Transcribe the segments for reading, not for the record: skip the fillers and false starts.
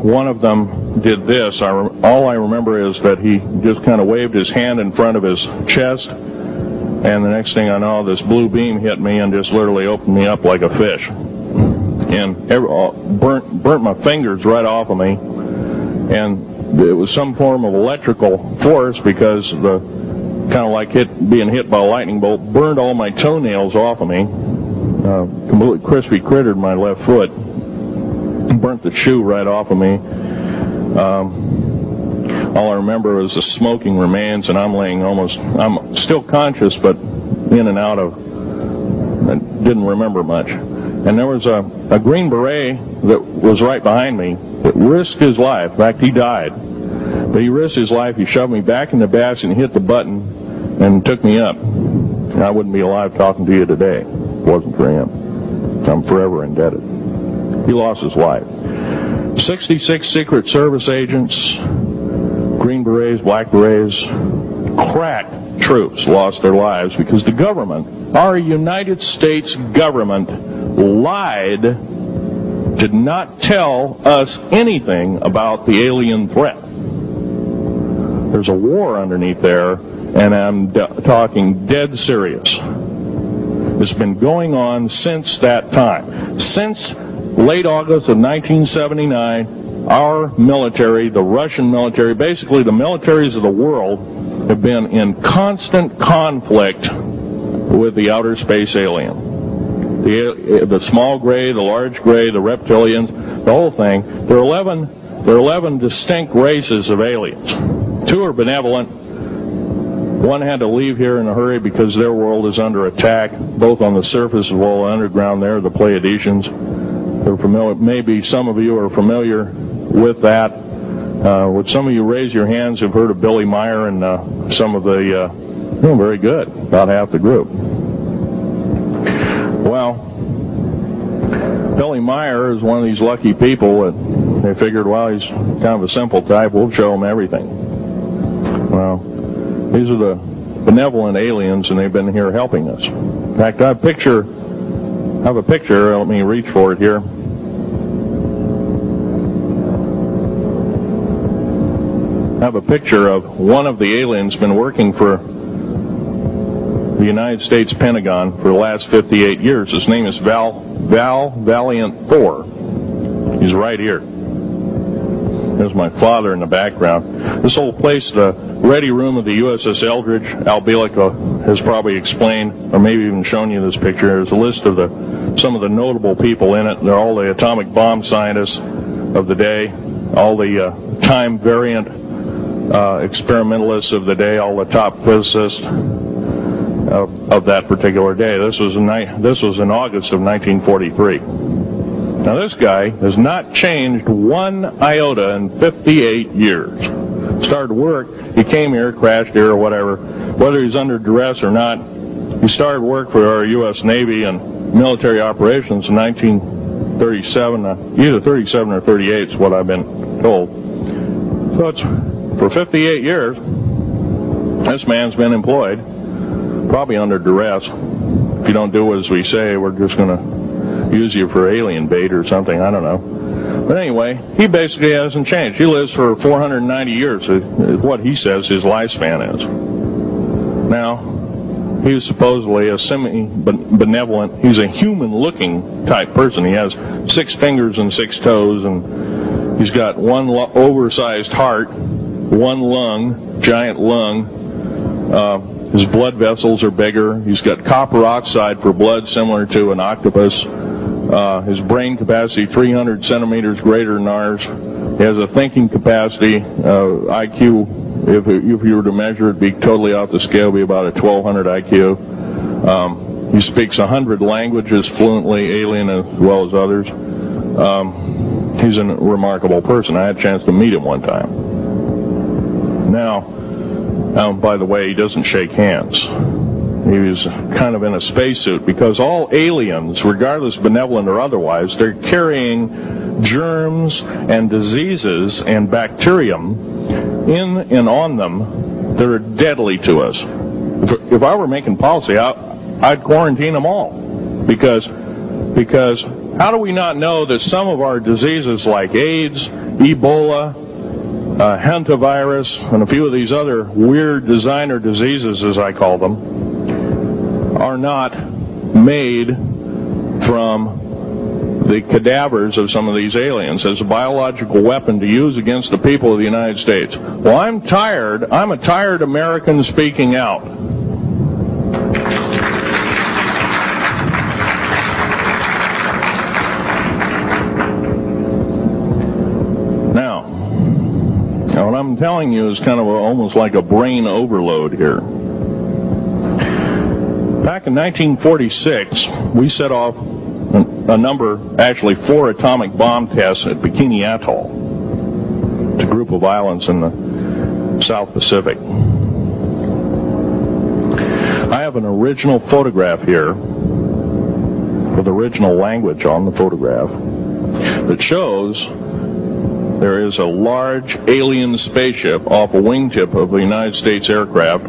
One of them did this. All I remember is that he just kind of waved his hand in front of his chest, and the next thing I know, this blue beam hit me and just literally opened me up like a fish, and burnt my fingers right off of me. And it was some form of electrical force, because the kind of like being hit by a lightning bolt burned all my toenails off of me. Completely crispy crittered my left foot. Burnt the shoe right off of me. All I remember was the smoking remains, and I'm still conscious, but in and out of, I didn't remember much. And there was a Green Beret that was right behind me that risked his life. In fact, he died. But he risked his life. He shoved me back in the basket and hit the button and took me up. And I wouldn't be alive talking to you today if it wasn't for him. I'm forever indebted. He lost his life. 66 Secret Service agents, Green Berets, Black Berets, crack troops lost their lives because the government, our United States government, lied, did not tell us anything about the alien threat. There's a war underneath there, and I'm talking dead serious. It's been going on since that time. Since late August of 1979, our military, the Russian military, basically the militaries of the world, have been in constant conflict with the outer space alien. The small gray, the large gray, the reptilians, the whole thing. There are 11 distinct races of aliens. 2 are benevolent. 1 had to leave here in a hurry because their world is under attack, both on the surface as well as underground. There, the Pleiadians. They're familiar. Maybe some of you are familiar with that. Would some of you raise your hands who've heard of Billy Meyer and some of the... very good. About half the group. Well, Billy Meyer is one of these lucky people that they figured, well, he's kind of a simple type. We'll show him everything. Well, these are the benevolent aliens, and they've been here helping us. In fact, I have a picture. Let me reach for it here. I have a picture of one of the aliens been working for the United States Pentagon for the last 58 years. His name is Val Valiant Thor. He's right here. There's my father in the background. This whole place, the ready room of the USS Eldridge, Al Bielek has probably explained, or maybe even shown you this picture. There's a list of some of the notable people in it. They're all the atomic bomb scientists of the day, all the time variant experimentalists of the day, all the top physicists of that particular day. This was in August of 1943. Now this guy has not changed one iota in 58 years. Started work, he came here, crashed here or whatever, whether he's under duress or not. He started work for our U.S. Navy and military operations in 1937, either 37 or 38 is what I've been told. So it's for 58 years, this man's been employed, probably under duress. If you don't do as we say, we're just going to use you for alien bait or something, I don't know. But anyway, he basically hasn't changed. He lives for 490 years, is what he says his lifespan is. Now, he's supposedly a semi-benevolent, he's a human-looking type person. He has 6 fingers and 6 toes, and he's got one oversized heart, 1 lung, giant lung. His blood vessels are bigger. He's got copper oxide for blood, similar to an octopus. His brain capacity 300 centimeters greater than ours. He has a thinking capacity, IQ, if you were to measure it, be totally off the scale, be about a 1200 IQ. He speaks 100 languages fluently, alien as well as others. He's a remarkable person. I had a chance to meet him one time. Now, by the way, he doesn't shake hands. He was kind of in a spacesuit, because all aliens, regardless benevolent or otherwise, they're carrying germs and diseases and bacterium in and on them that are deadly to us. If I were making policy, I'd quarantine them all, because How do we not know that some of our diseases like AIDS, Ebola, hantavirus, and a few of these other weird designer diseases, as I call them, are not made from the cadavers of some of these aliens as a biological weapon to use against the people of the United States? Well, I'm tired. I'm a tired American speaking out. Now, what I'm telling you is kind of almost like a brain overload here. Back in 1946, we set off a number, actually 4 atomic bomb tests at Bikini Atoll. It's a group of islands in the South Pacific. I have an original photograph here with original language on the photograph that shows there is a large alien spaceship off a wingtip of a United States aircraft.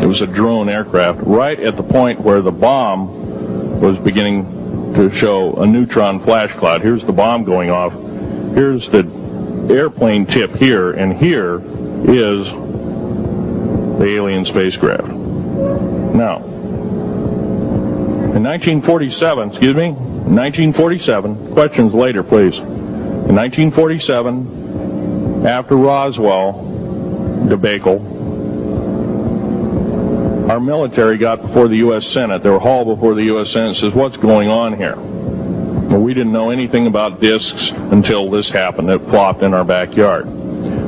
It was a drone aircraft right at the point where the bomb was beginning to show a neutron flash cloud. Here's the bomb going off. Here's the airplane tip here, and here is the alien spacecraft. Now, in 1947, questions later, please. In 1947, after Roswell debacle, our military got before the U.S. Senate. They were hauled before the U.S. Senate and says, what's going on here? Well, we didn't know anything about discs until this happened. It flopped in our backyard.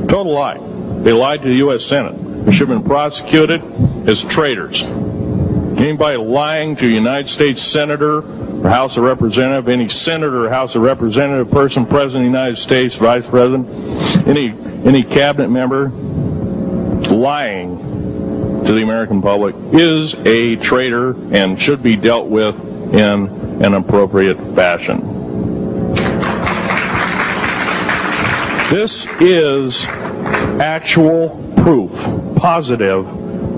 Total lie. They lied to the U.S. Senate. They should have been prosecuted as traitors. Anybody lying to a United States Senator or House of Representative, any Senator or House of Representative person, President of the United States, Vice President, any cabinet member, lying to the American public is a traitor and should be dealt with in an appropriate fashion. This is actual proof, positive,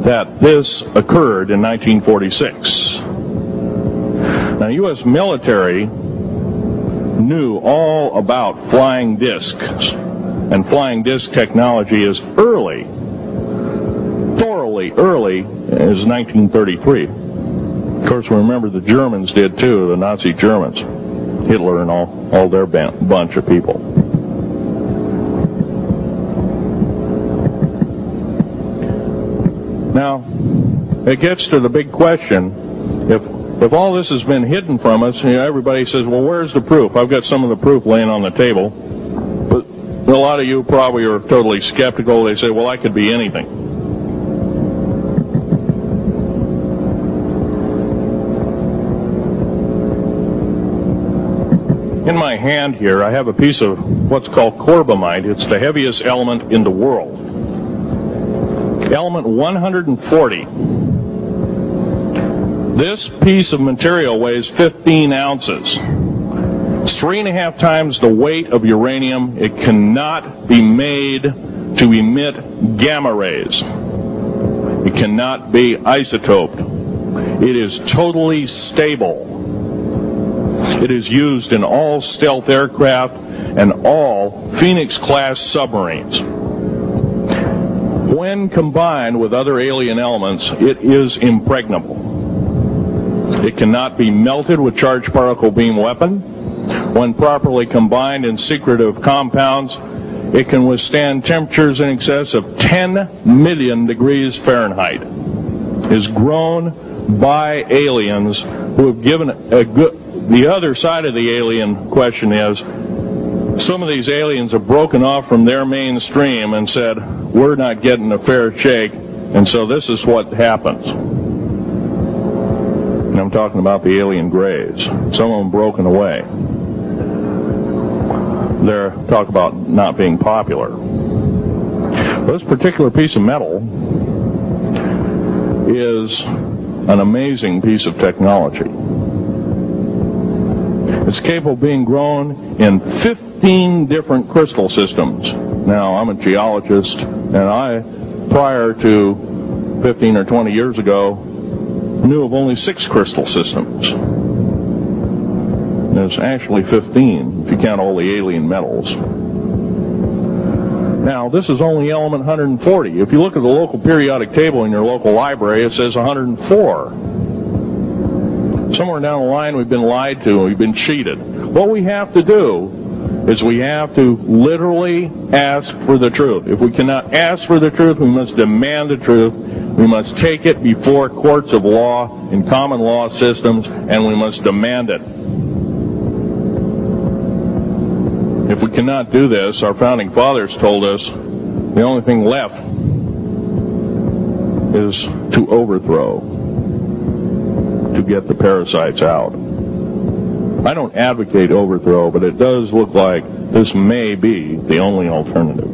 that this occurred in 1946. Now, U.S. military knew all about flying discs, and flying disc technology is thoroughly early as 1933. Of course, we remember the Germans did too, the Nazi Germans, Hitler and all their bunch of people. Now, it gets to the big question, if all this has been hidden from us, everybody says, well, where's the proof? I've got some of the proof laying on the table. But a lot of you probably are totally skeptical. They say, well, I could be anything. In my hand here, I have a piece of what's called corbamite. It's the heaviest element in the world. Element 140. This piece of material weighs 15 ounces. It's 3.5 times the weight of uranium. It cannot be made to emit gamma rays. It cannot be isotoped. It is totally stable. It is used in all stealth aircraft and all Phoenix-class submarines. When combined with other alien elements, it is impregnable. It cannot be melted with charged particle beam weapon. When properly combined in secretive compounds, it can withstand temperatures in excess of 10 million degrees Fahrenheit. It is grown by aliens who have given a good... The other side of the alien question is, some of these aliens have broken off from their mainstream and said, we're not getting a fair shake, and so this is what happens. And I'm talking about the alien grays. Some of them broken away. They're talk about not being popular. This particular piece of metal is an amazing piece of technology. It's capable of being grown in 15 different crystal systems. Now, I'm a geologist, and I, prior to 15 or 20 years ago, knew of only 6 crystal systems. And is actually 15, if you count all the alien metals. Now, this is only element 140. If you look at the local periodic table in your local library, it says 104. Somewhere down the line, we've been lied to, we've been cheated. What we have to do is we have to literally ask for the truth. If we cannot ask for the truth, we must demand the truth. We must take it before courts of law and common law systems, and we must demand it. If we cannot do this, our founding fathers told us the only thing left is to overthrow, to get the parasites out. I don't advocate overthrow, but it does look like this may be the only alternative.